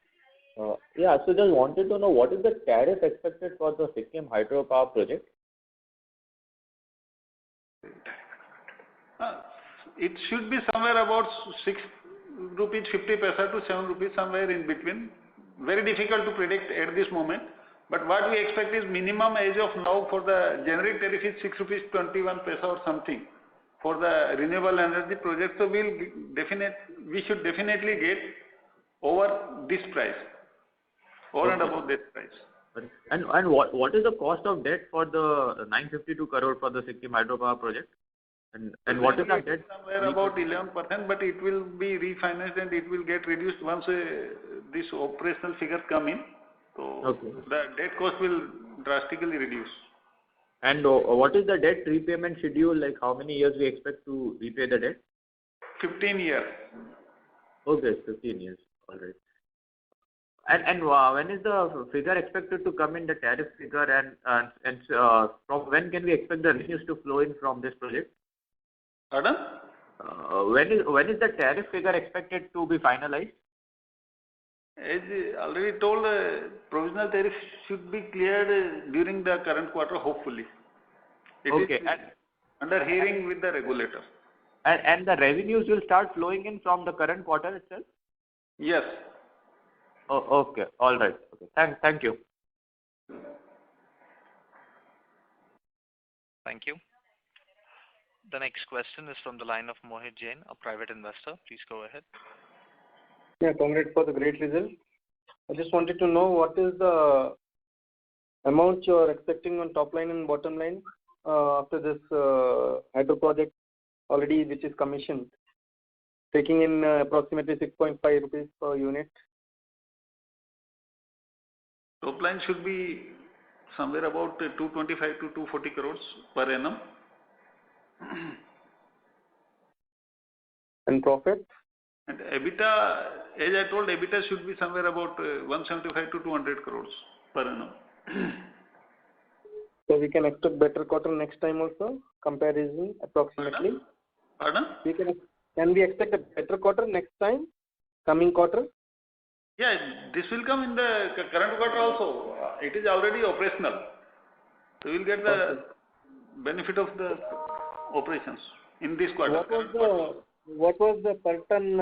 Yeah, so just wanted to know what is the tariff expected for the Sikkim hydropower project? It should be somewhere about 6 rupees 50 paisa to 7 rupees, somewhere in between. Very difficult to predict at this moment. But what we expect is minimum as of now for the generic tariff is 6 rupees 21 paisa or something for the renewable energy project. So we should definitely get over this price, over and above this price. And what is the cost of debt for the 952 crore for the Sikkim hydropower project? And what is that debt? Somewhere about 11%, but it will be refinanced and it will get reduced once this operational figures come in. So okay, the debt cost will drastically reduce. And what is the debt repayment schedule? Like how many years we expect to repay the debt? 15 years. Okay, 15 years. All right. And when is the figure expected to come in, the tariff figure, and from when can we expect the revenues to flow in from this project? Pardon? When is the tariff figure expected to be finalized? As already told, provisional tariff should be cleared during the current quarter, hopefully. It is under hearing with the regulator. And the revenues will start flowing in from the current quarter itself? Yes. Oh, okay. All right. Okay. Thank you. Thank you. The next question is from the line of Mohit Jain, a private investor. Please go ahead. Yeah, congrats for the great result. I just wanted to know what is the amount you are expecting on top line and bottom line after this hydro project already, which is commissioned, taking in approximately 6.5 rupees per unit. Top line should be somewhere about 225 to 240 crores per annum. And profit? And EBITDA, as I told, EBITDA should be somewhere about 175 to 200 crores per annum. So we can expect better quarter next time also, comparison approximately? Pardon? Can we expect a better quarter next time, coming quarter? Yeah, this will come in the current quarter also. It is already operational. So we will get the benefit of the operations in this quarter. what was the per ton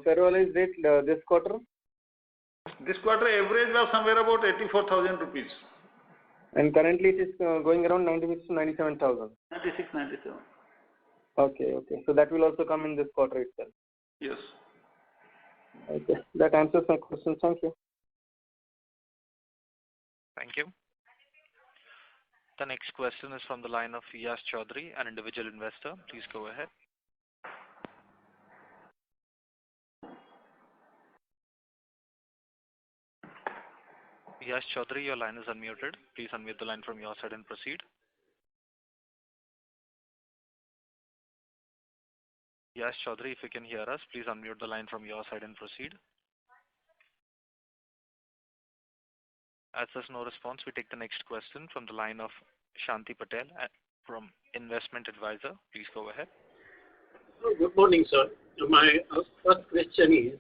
ferroalloys rate this quarter? This quarter average was somewhere about 84,000 rupees. And currently it is going around 96 to 97,000. 96, 97. Okay, okay. So that will also come in this quarter itself. Yes. Okay, that answers my question. Thank you. Thank you. The next question is from the line of Yash Chaudhary, an individual investor. Please go ahead. Yash Chaudhary, your line is unmuted. Please unmute the line from your side and proceed. Yash Chaudhary, if you can hear us, please unmute the line from your side and proceed. As there's no response, we take the next question from the line of Shanti Patel from Investment Advisor. Please go ahead. Good morning, sir. My first question is,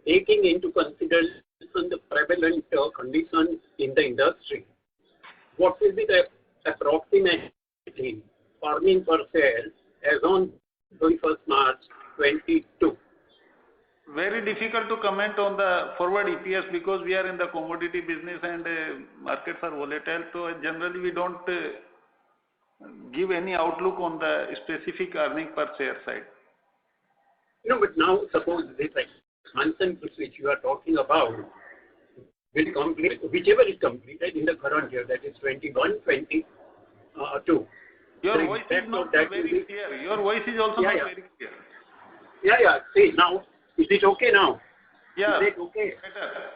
taking into consideration the prevalent conditions in the industry, what will be the approximate earning per share as on 31st March 22? Very difficult to comment on the forward EPS because we are in the commodity business and markets are volatile. So generally we don't give any outlook on the specific earning per share side. No, but now suppose this expansion which you are talking about will complete, whichever is completed in the current year, that is 21, 22. Your voice is not very clear. Your voice is also not very clear. Yeah. See, now, is it okay now? Yeah. Is it okay?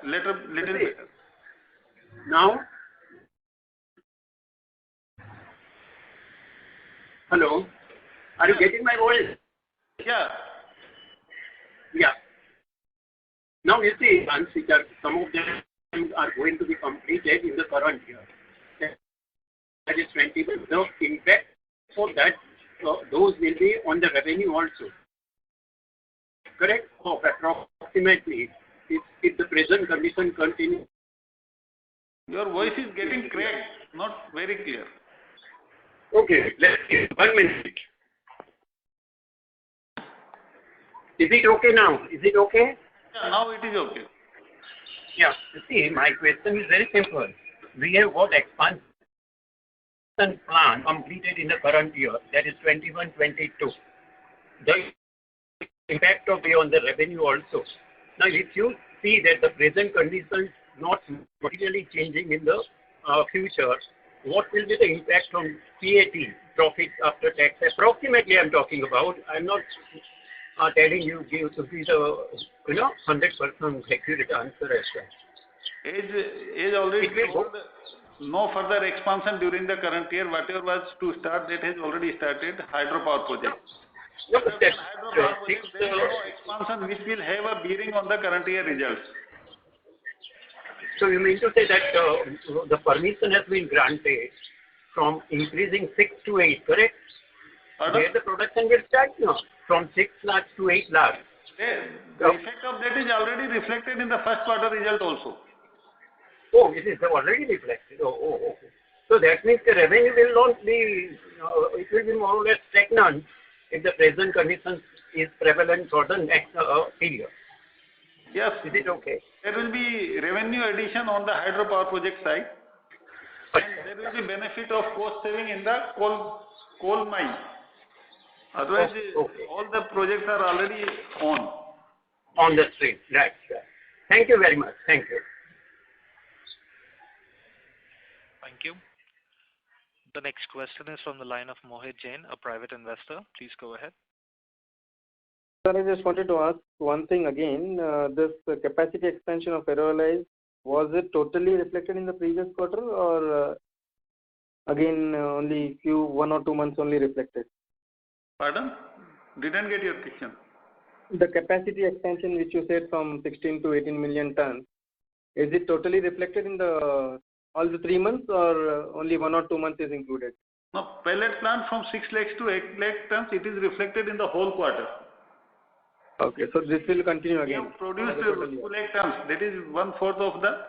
Better. Little better. Now? Hello? Are you getting my voice? Yeah. Yeah. Now you see, some of them are going to be completed in the current year. That is 21. The impact for that, those will be on the revenue also. Correct? Of approximately, if the present condition continues. Your voice is getting cracked, not very clear. Okay, let's see. 1 minute. Is it okay now? Is it okay? Yeah, now it is okay. Yeah. See, my question is very simple. We have got expansion plan completed in the current year, that is 21-22. The impact of it on the revenue also. Now, if you see that the present conditions not materially changing in the future, what will be the impact on PAT, profit after tax? Approximately, I'm talking about. I'm not telling you to be the 100% accurate answer as well. As already told, no further expansion during the current year. Whatever was to start, that has already started. Hydropower project. There is no expansion which will have a bearing on the current year results. So you mean to say that the permission has been granted from increasing 6 to 8, correct? Where the production will start now, from 6 lakhs to 8 lakhs. The effect of that is already reflected in the first quarter result also. Oh, it is already reflected. Okay. So that means the revenue will not be, it will be more or less stagnant if the present conditions is prevalent for the next period. Yes. Is it okay? There will be revenue addition on the hydropower project side. And there will be benefit of cost saving in the coal mine. Otherwise, all the projects are already on the stream. Right. Thank you very much. Thank you. Thank you. The next question is from the line of Mohit Jain, a private investor. Please go ahead. Sir, I just wanted to ask one thing again. This capacity expansion of ferroalloys, was it totally reflected in the previous quarter or again only 1 or 2 months only reflected? Pardon? Didn't get your question. The capacity expansion which you said from 16 to 18 million tons, is it totally reflected in all the 3 months or only 1 or 2 months is included? No, pellet plant from 6 lakhs to 8 lakh tons, it is reflected in the whole quarter. Okay, so this will continue again. We have produced 2 lakh tons, that is 1/4 of the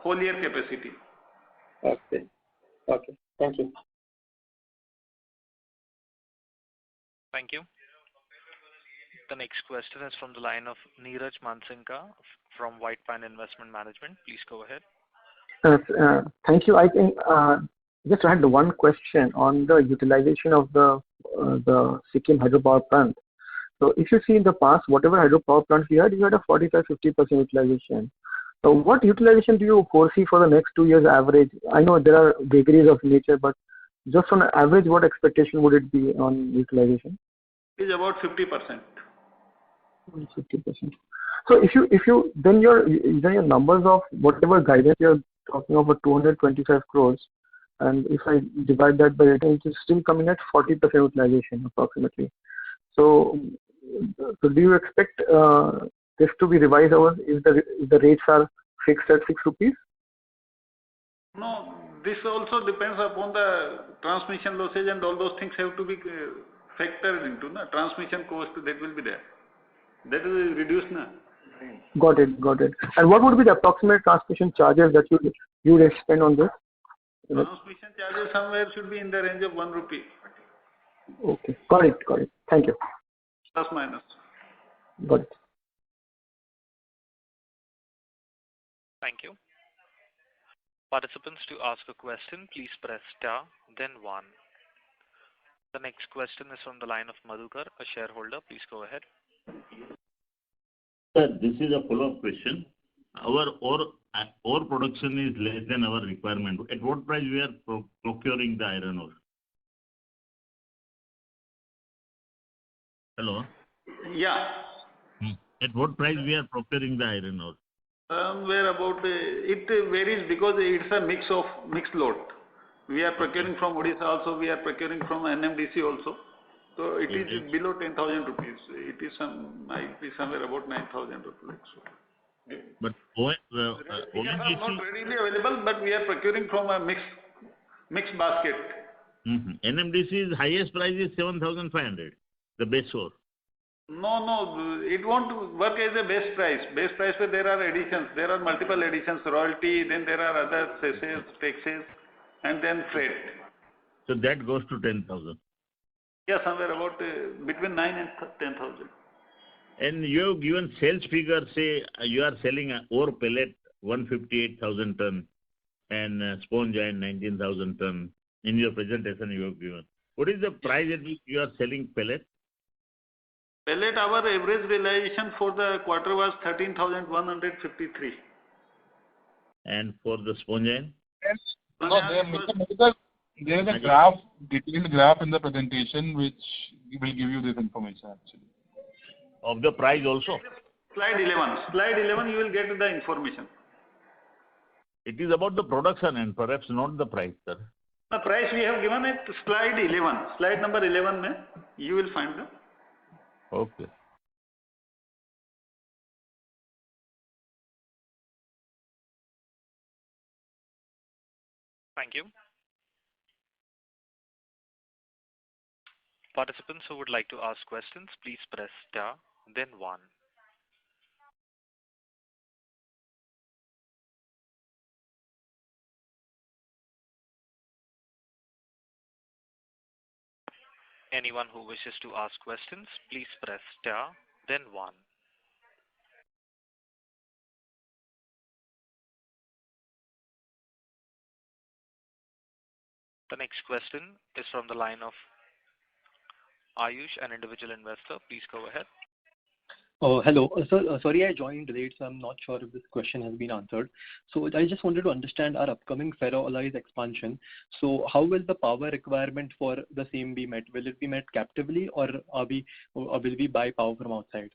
whole year capacity. Okay, thank you. Thank you. The next question is from the line of Neeraj Mansinka from White Pine Investment Management. Please go ahead. Thank you. I think just had one question on the utilization of the Sikkim hydropower plant. So if you see in the past, whatever hydropower plants you had a 45-50% utilization. So what utilization do you foresee for the next 2 years average? I know there are vagaries of nature, but just on average, what expectation would it be on utilization? It is about 50%. 50%. So if you then your numbers of whatever guidance you're talking about 225 crores, and if I divide that by 8, it is still coming at 40% utilization approximately. So do you expect this to be revised over if the rates are fixed at 6 rupees? No, this also depends upon the transmission losses, and all those things have to be factored into the transmission cost that will be there. That is reduced now. Got it. And what would be the approximate transmission charges that you would spend on this? Transmission charges somewhere should be in the range of 1 rupee. Okay, got it. Thank you. Plus minus. Got it. Thank you. Participants, to ask a question, please press star, then 1. The next question is from the line of Madhukar, a shareholder. Please go ahead. Sir, this is a follow-up question. Our ore production is less than our requirement. At what price we are procuring the iron ore? Hello? Yeah. At what price we are procuring the iron ore? Somewhere about, it varies because it's a mixed load. We are procuring from Odisha also, we are procuring from NMDC also. So it is below 10,000 rupees. It is might be somewhere about 9,000 rupees. But These are not readily available, but we are procuring from a mixed basket. NMDC's highest price is 7,500, the base ore. No, it won't work as a base price. Base price where there are additions, there are multiple additions, royalty, then there are other cesses, taxes, and then freight. So that goes to 10,000. Yeah, somewhere about between 9 and 10,000. And you have given sales figure, say you are selling an ore pellet 158,000 ton and sponge iron 19,000 ton. In your presentation you have given. What is the price at which you are selling pellet? Pellet, our average realization for the quarter was 13,153. And for the sponge iron? Yes. No, there is a graph, detailed graph in the presentation which will give you this information actually. Of the price also? Slide 11. Slide 11 you will get the information. It is about the production and perhaps not the price, sir. The price we have given at slide 11. Slide number 11 you will find them. Okay. Thank you. Participants who would like to ask questions, please press star, then 1. Anyone who wishes to ask questions, please press star, then 1. The next question is from the line of Ayush, an individual investor. Please go ahead. Hello. Sir, sorry I joined late, so I'm not sure if this question has been answered. So I just wanted to understand our upcoming ferroalloys expansion. So how will the power requirement for the same be met? Will it be met captively or will we buy power from outside?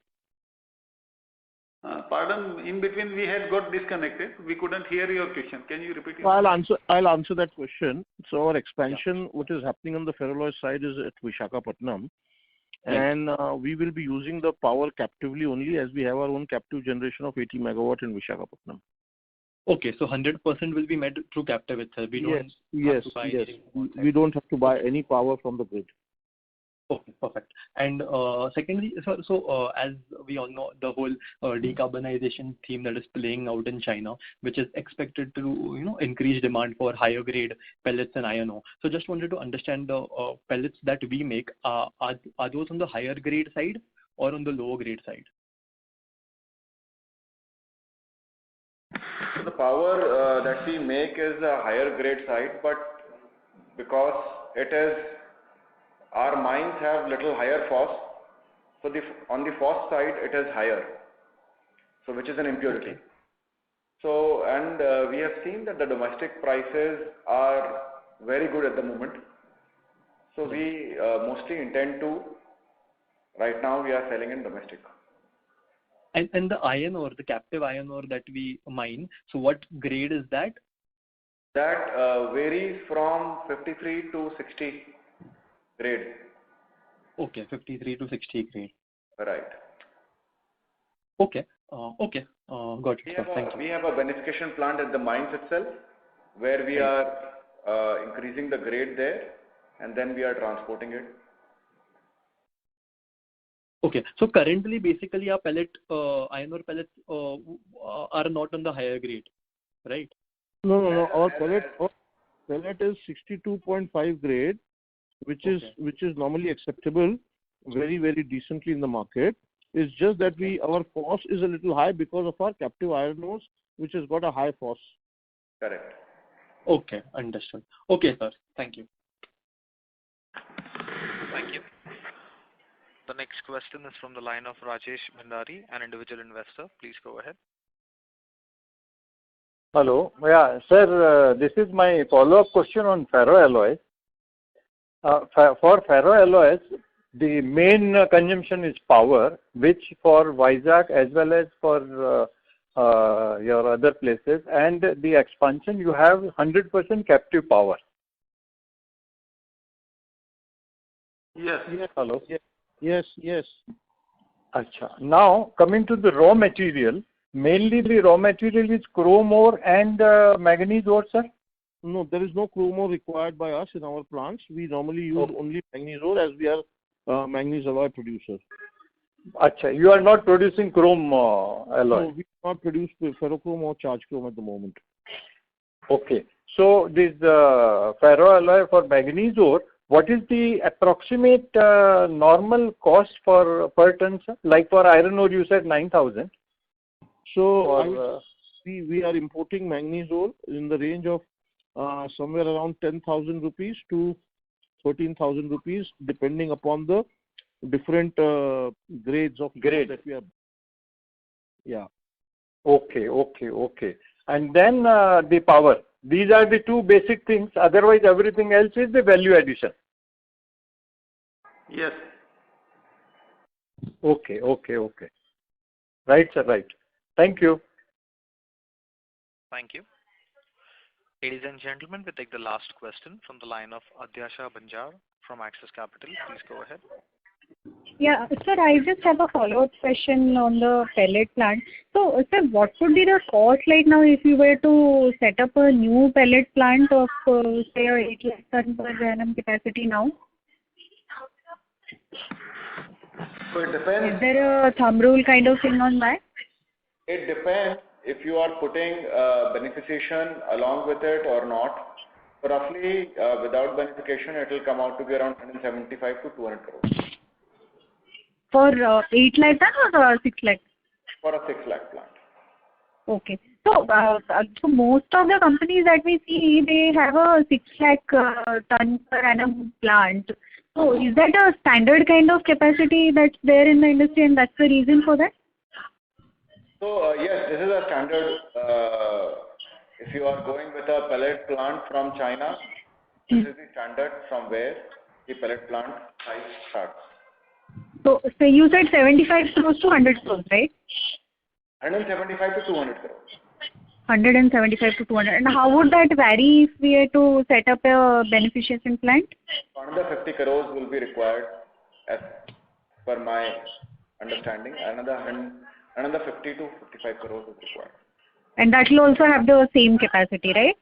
Pardon, in between we had got disconnected. We couldn't hear your question. Can you repeat it? I'll answer that question. So our expansion, what is happening on the ferroalloy side is at Visakhapatnam. And we will be using the power captively only as we have our own captive generation of 80 megawatt in Visakhapatnam. Okay, so 100% will be met through captive itself. We don't have to buy anything from outside. We don't have to buy any power from the grid. Okay, perfect. And secondly, so as we all know, the whole decarbonization theme that is playing out in China, which is expected to increase demand for higher grade pellets and iron ore. So just wanted to understand the pellets that we make, are those on the higher grade side or on the lower grade side? So the power that we make is a higher grade side, but because it is, our mines have little higher phos, so on the phos side it is higher, so which is an impurity. So, and we have seen that the domestic prices are very good at the moment. So we mostly intend to, right now we are selling in domestic. And the iron ore, the captive iron ore that we mine, so what grade is that? That varies from 53 to 60 grade. Okay, 53 to 60 grade. Right. Okay. Okay. Got it. Thank you. We have a beneficiation plant at the mines itself, where we are increasing the grade there, and then we are transporting it. Okay. So currently, basically, our iron ore pellets are not on the higher grade, right? No. Our pellet is 62.5 grade, which is normally acceptable, very decently in the market. It's just that our phos is a little high because of our captive iron ores, which has got a high phos. Correct. Okay, understood. Okay, sir. Thank you. Thank you. The next question is from the line of Rajesh Bhandari, an individual investor. Please go ahead. Hello. Yeah, sir, this is my follow-up question on ferroalloys. For ferroalloys, the main consumption is power, which for Vizag as well as for your other places, and the expansion you have 100% captive power. Yes. Hello. Yes. Achha. Now, coming to the raw material, mainly the raw material is chrome ore and manganese ore, sir? No, there is no chrome ore required by us in our plants. We normally use only manganese ore, as we are manganese alloy producer. Achha, you are not producing chrome alloy? No, we do not produce ferrochrome or charge chrome at the moment. Okay. So this ferroalloy for manganese ore, what is the approximate normal cost for per ton, sir? Like for iron ore, you said 9,000. So we are importing manganese ore in the range of somewhere around 10,000 rupees to 13,000 rupees, depending upon the different grades of that we have. Yeah. Okay. And then the power. These are the two basic things. Otherwise, everything else is the value addition. Yes. Okay. Right, sir, right. Thank you. Thank you. Ladies and gentlemen, we take the last question from the line of Adyasha Banjar from Axis Capital. Please go ahead. Yeah, sir, I just have a follow-up question on the pellet plant. So, sir, what would be the cost like now if you were to set up a new pellet plant of, say, 8 lakh ton per annum capacity now? So it depends. Is there a thumb rule kind of thing on that? It depends if you are putting beneficiation along with it or not. So roughly, without beneficiation, it will come out to be around 175 to 200 crores. For 8 lakh ton or 6 lakh? For a 6 lakh plant. Okay. So, so most of the companies that we see, they have a 6 lakh ton per annum plant. So, is that a standard kind of capacity that's there in the industry, and that's the reason for that? So, yes, this is a standard. If you are going with a pellet plant from China, this is the standard from where the pellet plant size starts. So you said 75 crores to 100 crores, right? 175 to 200 crores. 175 to 200. And how would that vary if we were to set up a beneficiation plant? Another 50 crores will be required, as per my understanding. Another 50 to 55 crores is required. And that will also have the same capacity, right?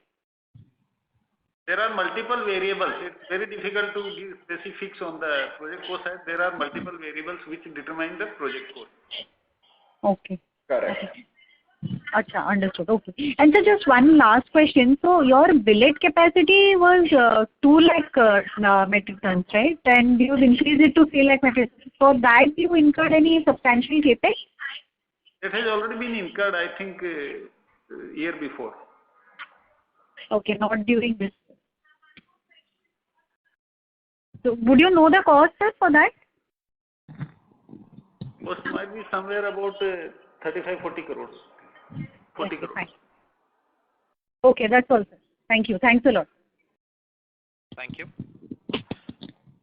There are multiple variables. It's very difficult to give specifics on the project cost side. There are multiple variables which determine the project cost. Okay. Correct. Acha, understood. Okay. And so just one last question. So your billet capacity was 2 lakh metric tons, right? And you've increased it to 3 lakh metric tons. For that, you incurred any substantial CapEx? It has already been incurred, I think, year before. Okay, not during this. So would you know the cost, sir, for that? Cost might be somewhere about 35-40 crores. 40 crores. Fine. Okay, that's all, sir. Thank you. Thanks a lot. Thank you.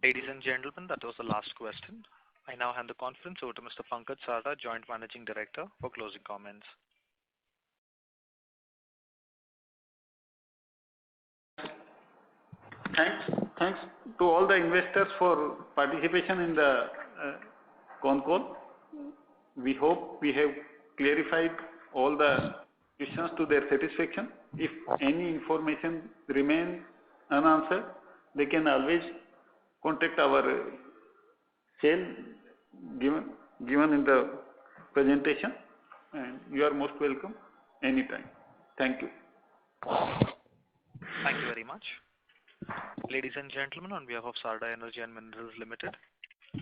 Ladies and gentlemen, that was the last question. I now hand the conference over to Mr. Pankaj Sarda, Joint Managing Director, for closing comments. Thanks to all the investors for participation in the con call. We hope we have clarified all the questions to their satisfaction. If any information remains unanswered, they can always contact our cell given in the presentation, and you are most welcome anytime. Thank you. Thank you very much. Ladies and gentlemen, on behalf of Sarda Energy and Minerals Limited,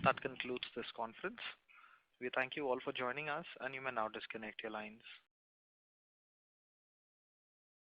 that concludes this conference. We thank you all for joining us, and you may now disconnect your lines.